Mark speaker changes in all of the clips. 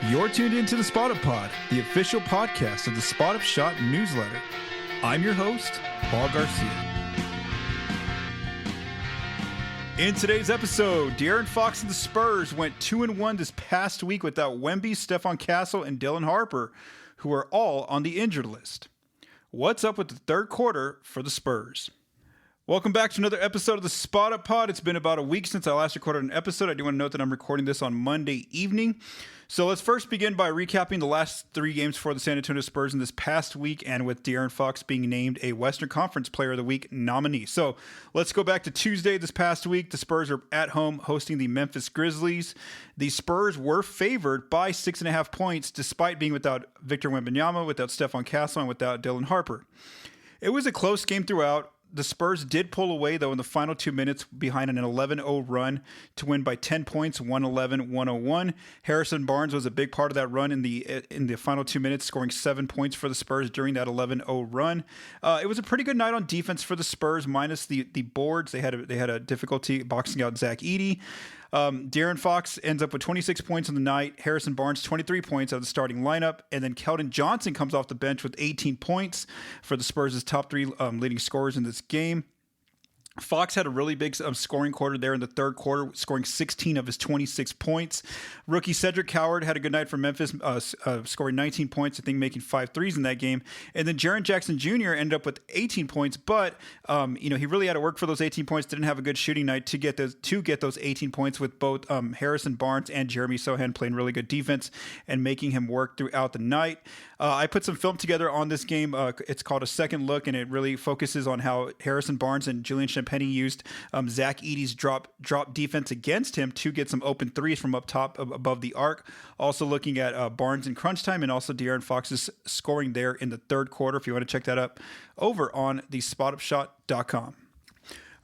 Speaker 1: You're tuned into the Spot Up Pod, the official podcast of the Spot Up Shot newsletter. I'm your host, Paul Garcia. In today's episode, De'Aaron Fox and the Spurs went 2-1 this past week without Wemby, Stephon Castle, and Dylan Harper, who are all on the injured list. What's up with the third quarter for the Spurs? Welcome back to another episode of the Spot Up Pod. It's been about a week since I last recorded an episode. I do want to note that I'm recording this on Monday evening. So let's first begin by recapping the last three games for the San Antonio Spurs in this past week, and with De'Aaron Fox being named a Western Conference Player of the Week nominee. So let's go back to Tuesday this past week. The Spurs are at home hosting the Memphis Grizzlies. The Spurs were favored by 6.5 points despite being without Victor Wembanyama, without Stephon Castle, and without Dylan Harper. It was a close game throughout. The Spurs did pull away, though, in the final 2 minutes behind an 11-0 run to win by 10 points, 111-101. Harrison Barnes was a big part of that run in the final 2 minutes, scoring 7 points for the Spurs during that 11-0 run. It was a pretty good night on defense for the Spurs, minus the boards. They had a difficulty boxing out Zach Edey. De'Aaron Fox ends up with 26 points on the night. Harrison Barnes, 23 points out of the starting lineup. And then Keldon Johnson comes off the bench with 18 points for the Spurs' top three leading scorers in this game. Fox had a really big scoring quarter there in the third quarter, scoring 16 of his 26 points. Rookie Cedric Howard had a good night for Memphis, scoring 19 points, I think making 5 threes in that game. And then Jaren Jackson Jr. ended up with 18 points, but he really had to work for those 18 points. Didn't have a good shooting night to get those 18 points, with both Harrison Barnes and Jeremy Sohan playing really good defense and making him work throughout the night. I put some film together on this game. It's called A Second Look, and it really focuses on how Harrison Barnes and Julian Champagnie used Zach Edey's drop defense against him to get some open threes from up top above the arc. Also looking at Barnes in crunch time, and also De'Aaron Fox's scoring there in the third quarter, if you want to check that up over on the spotupshot.com.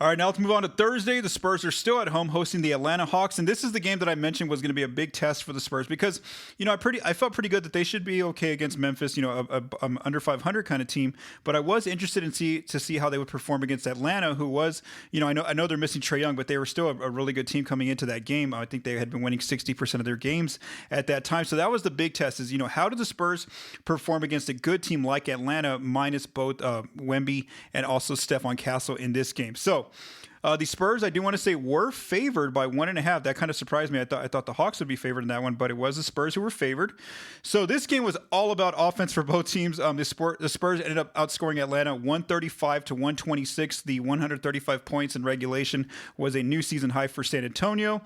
Speaker 1: All right, now let's move on to Thursday. The Spurs are still at home hosting the Atlanta Hawks, and this is the game that I mentioned was going to be a big test for the Spurs because, I felt pretty good that they should be okay against Memphis, a under 500 kind of team. But I was interested to see how they would perform against Atlanta, who was, I know they're missing Trae Young, but they were still a really good team coming into that game. I think they had been winning 60% of their games at that time. So that was the big test: is how do the Spurs perform against a good team like Atlanta, minus both Wemby and also Stephon Castle in this game? So. The Spurs, I do want to say, were favored by 1.5. That kind of surprised me. I thought the Hawks would be favored in that one, but it was the Spurs who were favored. So this game was all about offense for both teams. The Spurs ended up outscoring Atlanta 135-126. The 135 points in regulation was a new season high for San Antonio.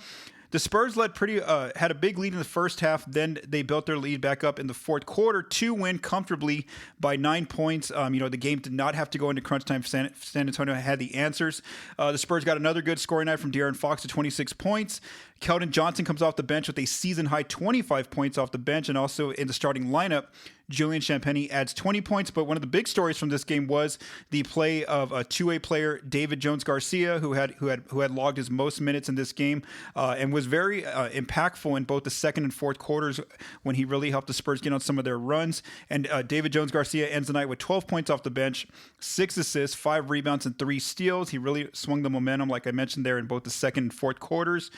Speaker 1: The Spurs had a big lead in the first half. Then they built their lead back up in the fourth quarter to win comfortably by 9 points. The game did not have to go into crunch time. San Antonio had the answers. The Spurs got another good scoring night from De'Aaron Fox at 26 points. Keldon Johnson comes off the bench with a season-high 25 points off the bench, and also in the starting lineup, Julian Champagnie adds 20 points. But one of the big stories from this game was the play of a two-way player, David Jones-Garcia, who had logged his most minutes in this game and was very impactful in both the second and fourth quarters when he really helped the Spurs get on some of their runs. And David Jones-Garcia ends the night with 12 points off the bench, 6 assists, 5 rebounds, and 3 steals. He really swung the momentum, like I mentioned there, in both the second and fourth quarters.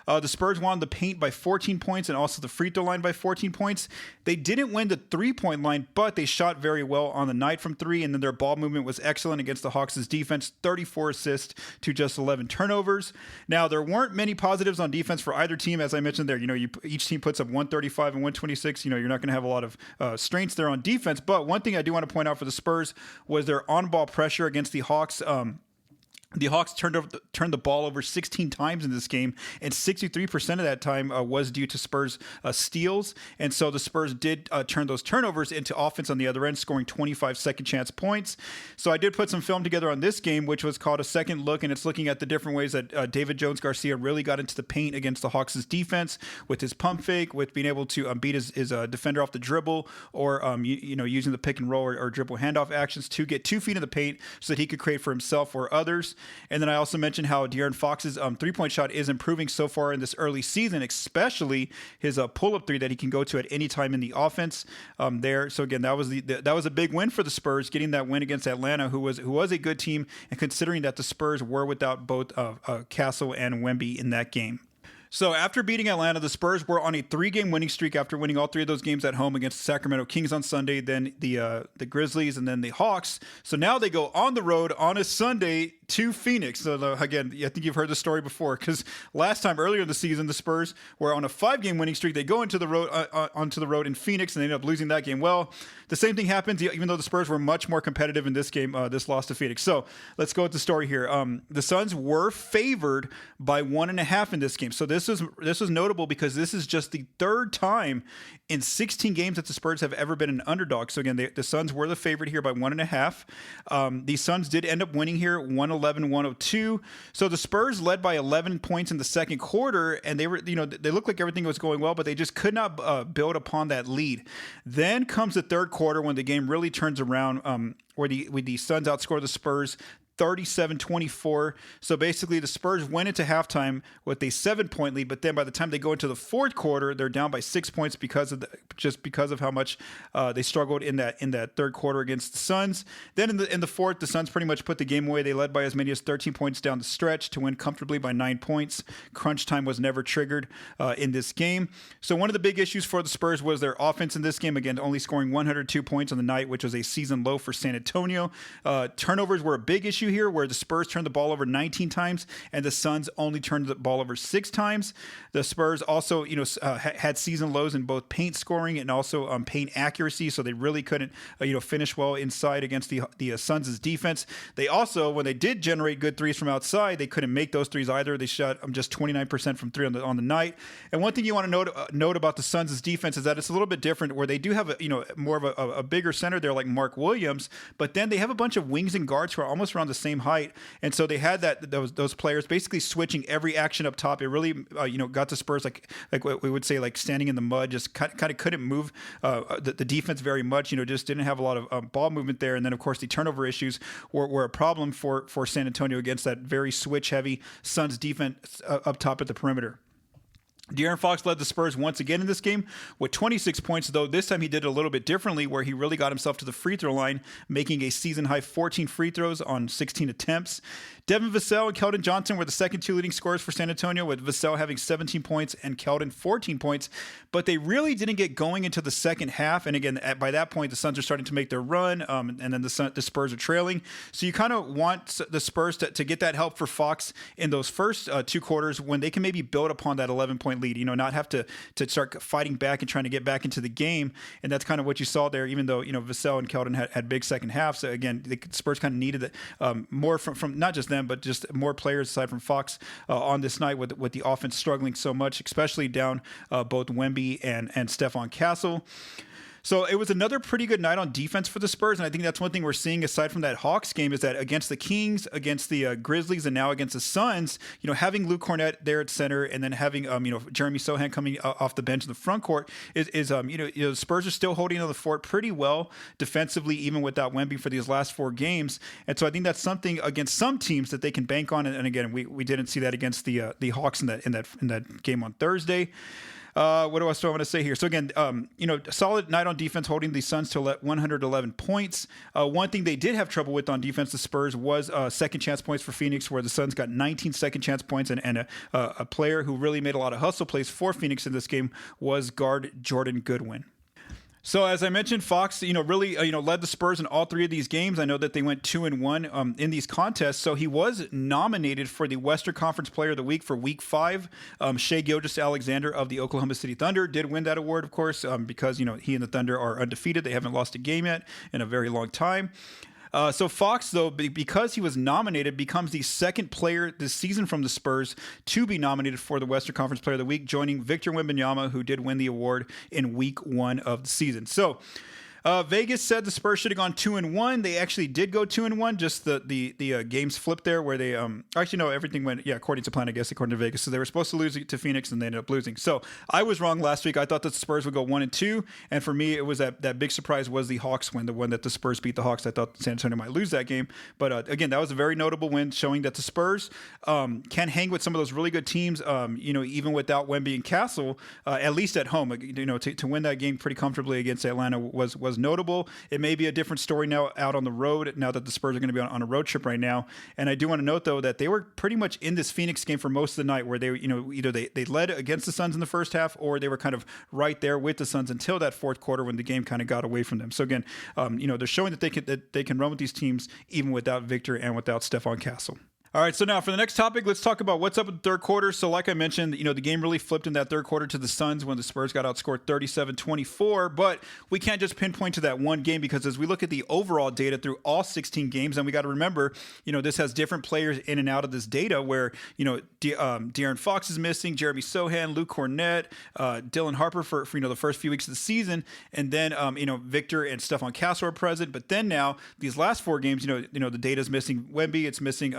Speaker 1: The Spurs won the paint by 14 points and also the free throw line by 14 points. They didn't win the three-point line, but they shot very well on the night from three, and then their ball movement was excellent against the Hawks' defense, 34 assists to just 11 turnovers. Now, there weren't many positives on defense for either team, as I mentioned there. Each team puts up 135 and 126. You're not going to have a lot of strengths there on defense, but one thing I do want to point out for the Spurs was their on-ball pressure against the Hawks. The Hawks turned the ball over 16 times in this game, and 63% of that time was due to Spurs steals. And so the Spurs did turn those turnovers into offense on the other end, scoring 25 second chance points. So I did put some film together on this game, which was called A Second Look, and it's looking at the different ways that David Jones-Garcia really got into the paint against the Hawks' defense, with his pump fake, with being able to beat his defender off the dribble, or using the pick and roll or dribble handoff actions to get 2 feet in the paint so that he could create for himself or others. And then I also mentioned how De'Aaron Fox's three-point shot is improving so far in this early season, especially his pull-up three that he can go to at any time in the offense there. So again, that was a big win for the Spurs, getting that win against Atlanta, who was a good team, and considering that the Spurs were without both Castle and Wemby in that game. So after beating Atlanta, the Spurs were on a 3-game winning streak after winning all 3 of those games at home against the Sacramento Kings on Sunday, then the Grizzlies, and then the Hawks. So now they go on the road on a Sunday to Phoenix. So again, I think you've heard the story before, because last time earlier in the season, the Spurs were on a 5-game winning streak. They go into the road onto the road in Phoenix, and they end up losing that game. Well, the same thing happens, even though the Spurs were much more competitive in this game, this loss to Phoenix. So let's go with the story here. The Suns were favored by 1.5 in this game. So this was notable because this is just the 3rd time in 16 games that the Spurs have ever been an underdog. So again, the Suns were the favorite here by 1.5. The Suns did end up winning here 111-102. So the Spurs led by 11 points in the second quarter, and they looked like everything was going well, but they just could not build upon that lead. Then comes the third quarter when the game really turns around, where the Suns outscore the Spurs 37-24. So basically the Spurs went into halftime with a 7-point lead, but then by the time they go into the fourth quarter, they're down by 6 points because of how much they struggled in that third quarter against the Suns. Then in the fourth, the Suns pretty much put the game away. They led by as many as 13 points down the stretch to win comfortably by 9 points. Crunch time was never triggered in this game. So one of the big issues for the Spurs was their offense in this game, again, only scoring 102 points on the night, which was a season low for San Antonio. Turnovers were a big issue here, where the Spurs turned the ball over 19 times and the Suns only turned the ball over 6 times. The Spurs also, had season lows in both paint scoring and also paint accuracy, so they really couldn't, finish well inside against the Suns' defense. They also, when they did generate good threes from outside, they couldn't make those threes either. They shot just 29% from 3 on the night. And one thing you want to note about the Suns' defense is that it's a little bit different, where they do have more of a bigger center there like Mark Williams, but then they have a bunch of wings and guards who are almost around the same height, and so they had those players basically switching every action up top. It really got the Spurs like what we would say, like standing in the mud, just kind of couldn't move the defense very much. Just didn't have a lot of ball movement there, and then of course the turnover issues were a problem for San Antonio against that very switch heavy Suns defense up top at the perimeter. De'Aaron Fox led the Spurs once again in this game with 26 points, though this time he did it a little bit differently, where he really got himself to the free throw line, making a season-high 14 free throws on 16 attempts. Devin Vassell and Keldon Johnson were the second 2 leading scorers for San Antonio, with Vassell having 17 points and Keldon 14 points. But they really didn't get going into the second half. And again, by that point, the Suns are starting to make their run, and then the Spurs are trailing. So you kind of want the Spurs to get that help for Fox in those first 2 quarters, when they can maybe build upon that 11-point lead, not have to start fighting back and trying to get back into the game. And that's kind of what you saw there, even though, Vassell and Keldon had big second halves. So again, the Spurs kind of needed more from not just them, but just more players aside from Fox on this night, with the offense struggling so much, especially down both Wemby and Stephon Castle. So it was another pretty good night on defense for the Spurs, and I think that's one thing we're seeing aside from that Hawks game, is that against the Kings, against the Grizzlies, and now against the Suns, having Luke Kornet there at center, and then having Jeremy Sohan coming off the bench in the front court the Spurs are still holding on the fort pretty well defensively, even without Wemby for these last 4 games. And so I think that's something against some teams that they can bank on. And again, we didn't see that against the Hawks in that game on Thursday. What else do I want to say here? So again, solid night on defense, holding the Suns to 111 points. One thing they did have trouble with on defense, the Spurs, was second chance points for Phoenix, where the Suns got 19 second chance points, and a player who really made a lot of hustle plays for Phoenix in this game was guard Jordan Goodwin. So as I mentioned, Fox, really, led the Spurs in all 3 of these games. I know that they went 2-1 in these contests. So he was nominated for the Western Conference Player of the Week for Week 5. Shai Gilgeous-Alexander of the Oklahoma City Thunder did win that award, of course, because, he and the Thunder are undefeated. They haven't lost a game yet in a very long time. So Fox, though, because he was nominated, becomes the second player this season from the Spurs to be nominated for the Western Conference Player of the Week, joining Victor Wembanyama, who did win the award in Week 1 of the season. So Vegas said the Spurs should have gone 2-1. They actually did go 2-1. Just the games flipped there, where they everything went according to plan, I guess, according to Vegas. So they were supposed to lose to Phoenix, and they ended up losing. So I was wrong last week. I thought that the Spurs would go 1-2, and for me, it was that big surprise was the Hawks win, the one that the Spurs beat the Hawks. I thought San Antonio might lose that game, but again, that was a very notable win, showing that the Spurs can hang with some of those really good teams. Even without Wemby and Castle, at least at home. To win that game pretty comfortably against Atlanta was was notable. It may be a different story now out on the road, now that the Spurs are going to be on a road trip right now. And I do want to note, though, that they were pretty much in this Phoenix game for most of the night, where they, either they led against the Suns in the first half, or they were kind of right there with the Suns until that fourth quarter when the game kind of got away from them. So again, they're showing that they can run with these teams even without Victor and without Stephon Castle. All right, so now for the next topic, let's talk about what's up in the third quarter. So like I mentioned, the game really flipped in that third quarter to the Suns when the Spurs got outscored 37-24, but we can't just pinpoint to that one game, because as we look at the overall data through all 16 games, and we got to remember, this has different players in and out of this data where, De'Aaron Fox is missing, Jeremy Sohan, Luke Cornett, Dylan Harper for the first few weeks of the season, and then, Victor and Stephon Castle are present, but then now these last four games, the data is missing Wemby, it's missing,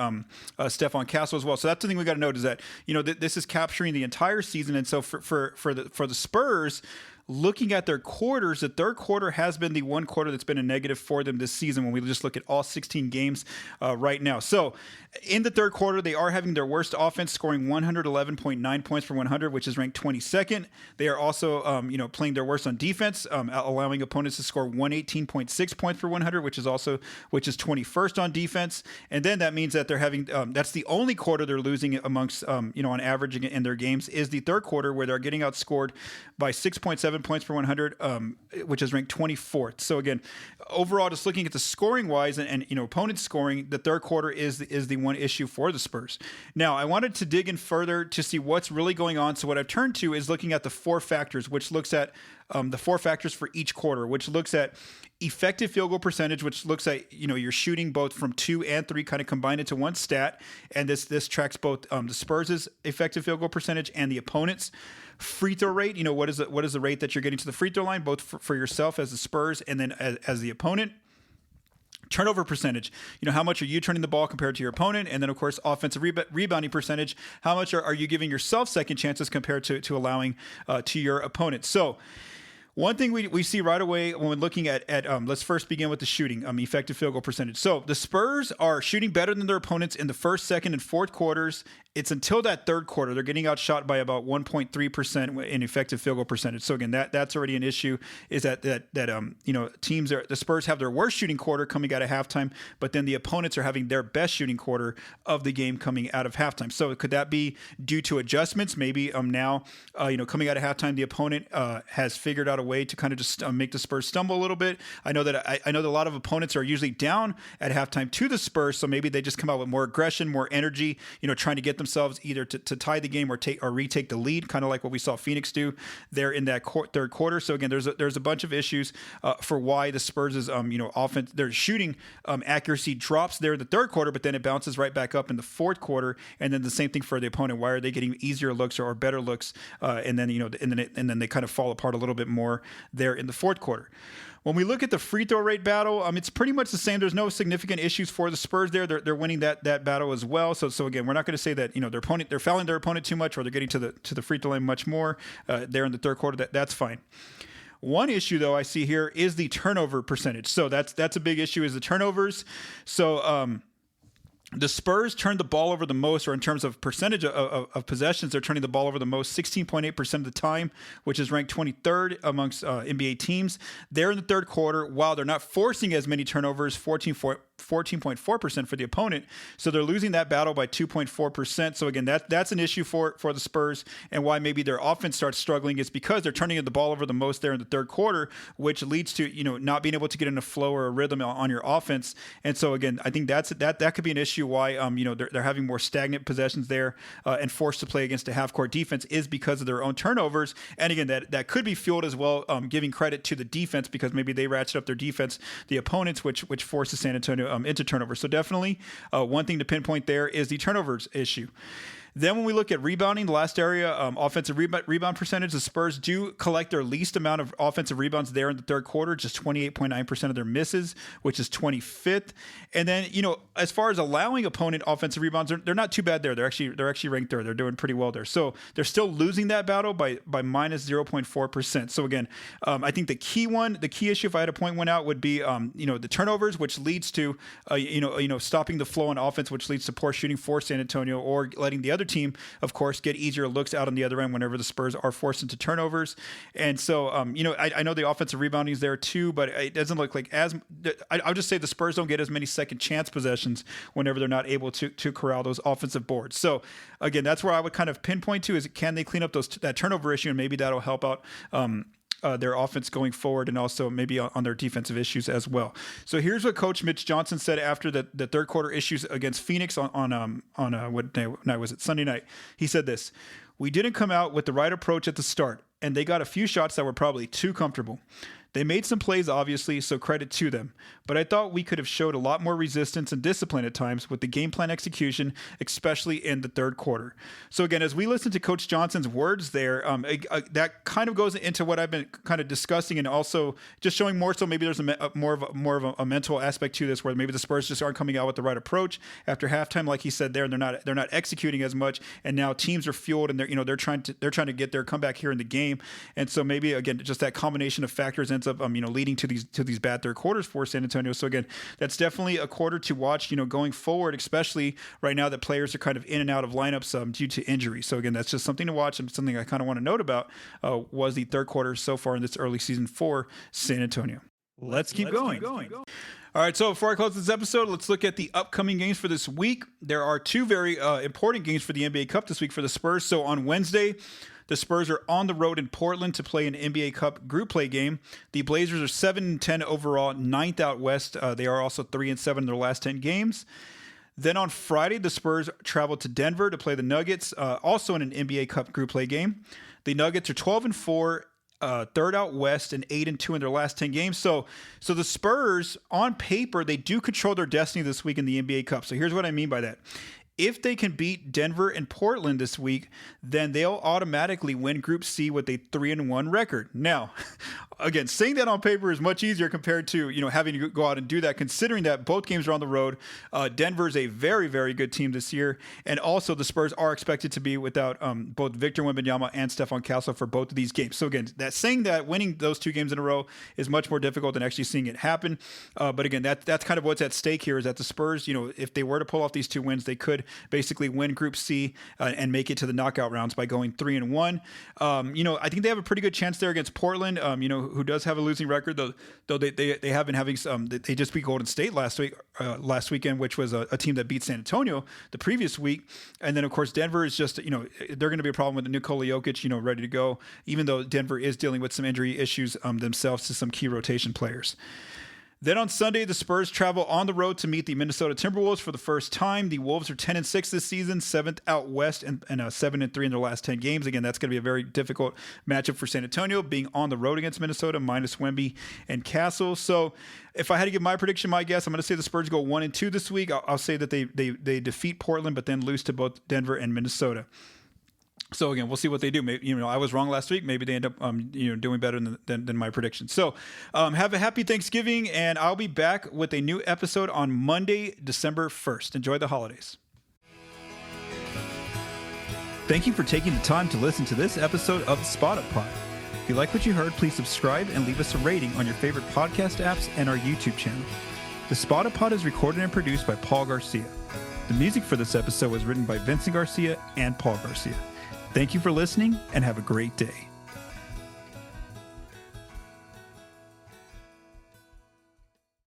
Speaker 1: Stephon Castle as well. So that's the thing we got to note, is that this is capturing the entire season, and so for the Spurs, looking at their quarters, the third quarter has been the one quarter that's been a negative for them this season when we just look at all 16 games right now. So in the third quarter, they are having their worst offense, scoring 111.9 points per 100, which is ranked 22nd. They are also, playing their worst on defense, allowing opponents to score 118.6 points per 100, which is 21st on defense. And then that means that they're having, that's the only quarter they're losing amongst, on average in their games, is the third quarter, where they're getting outscored by 6.7 points per 100, which is ranked 24th. So again, overall, just looking at the scoring wise and opponents scoring, the third quarter is the one issue for the Spurs. Now, I wanted to dig in further to see what's really going on. So what I've turned to is looking at the four factors, which looks at the four factors for each quarter, which looks at effective field goal percentage, which looks at, you're shooting both from 2 and 3 kind of combined into one stat. And this tracks both the Spurs' effective field goal percentage and the opponent's. Free throw rate, what is the rate that you're getting to the free throw line, both for yourself as the Spurs and then as the opponent. Turnover percentage, how much are you turning the ball compared to your opponent? And then, of course, offensive rebounding percentage, how much are you giving yourself second chances compared to allowing to your opponent? So one thing we see right away when we're looking at let's first begin with the shooting, effective field goal percentage. So the Spurs are shooting better than their opponents in the first, second, and fourth quarters. It's until that third quarter they're getting outshot by about 1.3% in effective field goal percentage. So again, that's already an issue. Is that teams the Spurs have their worst shooting quarter coming out of halftime, but then the opponents are having their best shooting quarter of the game coming out of halftime. So could that be due to adjustments? Maybe now coming out of halftime, the opponent has figured out a way to kind of just make the Spurs stumble a little bit. I know that a lot of opponents are usually down at halftime to the Spurs, so maybe they just come out with more aggression, more energy, trying to get themselves either to tie the game or retake the lead, kind of like what we saw Phoenix do there in that third quarter. So again, there's a bunch of issues for why the Spurs' offense, their shooting accuracy drops there in the third quarter, but then it bounces right back up in the fourth quarter, and then the same thing for the opponent. Why are they getting easier looks or better looks, and then they kind of fall apart a little bit more there in the fourth quarter. When we look at the free throw rate battle, it's pretty much the same. There's no significant issues for the Spurs there. They're winning that battle as well. So again, we're not going to say that they're fouling their opponent too much, or they're getting to the free throw line much more there in the third quarter. That's fine. One issue, though, I see here is the turnover percentage. So that's a big issue, is the turnovers. So the Spurs turned the ball over the most, or in terms of percentage of possessions, they're turning the ball over the most, 16.8% of the time, which is ranked 23rd amongst NBA teams. They're in the third quarter, while they're not forcing as many turnovers, 14.4% for the opponent. So they're losing that battle by 2.4%. So again, that's an issue for the Spurs, and why maybe their offense starts struggling is because they're turning the ball over the most there in the third quarter, which leads to not being able to get in a flow or a rhythm on your offense. And so again, I think that could be an issue why they're having more stagnant possessions there and forced to play against a half-court defense, is because of their own turnovers. And again, that could be fueled as well, giving credit to the defense, because maybe they ratchet up their defense, the opponents, which forces San Antonio into turnover. So definitely one thing to pinpoint there is the turnovers issue. Then when we look at rebounding, the last area, offensive rebound percentage, the Spurs do collect their least amount of offensive rebounds there in the third quarter, just 28.9% of their misses, which is 25th. And then, as far as allowing opponent offensive rebounds, they're not too bad there. They're actually ranked third. They're doing pretty well there. So they're still losing that battle by minus 0.4%. So again, I think the key issue, if I had to point one out, would be, the turnovers, which leads to, stopping the flow on offense, which leads to poor shooting for San Antonio, or letting the other other team, of course, get easier looks out on the other end whenever the Spurs are forced into turnovers. And so, I know the offensive rebounding is there too, but it doesn't look like I'll just say the Spurs don't get as many second chance possessions whenever they're not able to corral those offensive boards. So again, that's where I would kind of pinpoint to is, can they clean up that turnover issue, and maybe that'll help out their offense going forward, and also maybe on their defensive issues as well. So here's what Coach Mitch Johnson said after the third quarter issues against Phoenix on what night was it? Sunday night. He said this: "We didn't come out with the right approach at the start, and they got a few shots that were probably too comfortable. They made some plays, obviously, so credit to them. But I thought we could have showed a lot more resistance and discipline at times with the game plan execution, especially in the third quarter." So again, as we listen to Coach Johnson's words there, that kind of goes into what I've been kind of discussing, and also just showing more so maybe there's more of a mental aspect to this, where maybe the Spurs just aren't coming out with the right approach after halftime, like he said there, and they're not executing as much, and now teams are fueled, and they're trying to get their comeback here in the game, and so maybe again just that combination of factors ends up leading to these bad third quarters for San Antonio. So again, that's definitely a quarter to watch, going forward, especially right now that players are kind of in and out of lineups due to injury. So again, that's just something to watch, and something I kind of want to note about was the third quarter so far in this early season for San Antonio. Let's keep going. All right, so before I close this episode, let's look at the upcoming games for this week. There are two very important games for the NBA Cup this week for the Spurs. So on Wednesday, the Spurs are on the road in Portland to play an NBA Cup group play game. The Blazers are 7-10 overall, 9th out west. They are also 3-7 in their last 10 games. Then on Friday, the Spurs travel to Denver to play the Nuggets, also in an NBA Cup group play game. The Nuggets are 12-4. Third out west, and 8-2 in their last 10 games. So the Spurs, on paper, they do control their destiny this week in the NBA Cup. So here's what I mean by that. If they can beat Denver and Portland this week, then they'll automatically win Group C with a 3-1 record. Now, again, saying that on paper is much easier compared to having to go out and do that, considering that both games are on the road. Denver is a very, very good team this year, and also the Spurs are expected to be without both Victor Wembanyama and Stephon Castle for both of these games. So again, saying that winning those two games in a row is much more difficult than actually seeing it happen. But again, that's kind of what's at stake here, is that the Spurs, if they were to pull off these two wins, they could basically win Group C and make it to the knockout rounds by going 3-1. I think they have a pretty good chance there against Portland, who does have a losing record, though they have been having some. They just beat Golden State last weekend, which was a team that beat San Antonio the previous week. And then of course Denver is just they're going to be a problem with Nikola Jokic, ready to go, even though Denver is dealing with some injury issues themselves to some key rotation players. Then on Sunday, the Spurs travel on the road to meet the Minnesota Timberwolves for the first time. The Wolves are 10-6 this season, 7th out west, and 7-3 in their last 10 games. Again, that's going to be a very difficult matchup for San Antonio, being on the road against Minnesota, minus Wemby and Castle. So if I had to give my prediction, my guess, I'm going to say the Spurs go 1-2 this week. I'll say that they defeat Portland, but then lose to both Denver and Minnesota. So again, we'll see what they do. Maybe, I was wrong last week. Maybe they end up, doing better than my prediction. So, have a happy Thanksgiving, and I'll be back with a new episode on Monday, December 1st. Enjoy the holidays. Thank you for taking the time to listen to this episode of Spotted Pod. If you like what you heard, please subscribe and leave us a rating on your favorite podcast apps and our YouTube channel. The Spotted Pod is recorded and produced by Paul Garcia. The music for this episode was written by Vincent Garcia and Paul Garcia. Thank you for listening, and have a great day.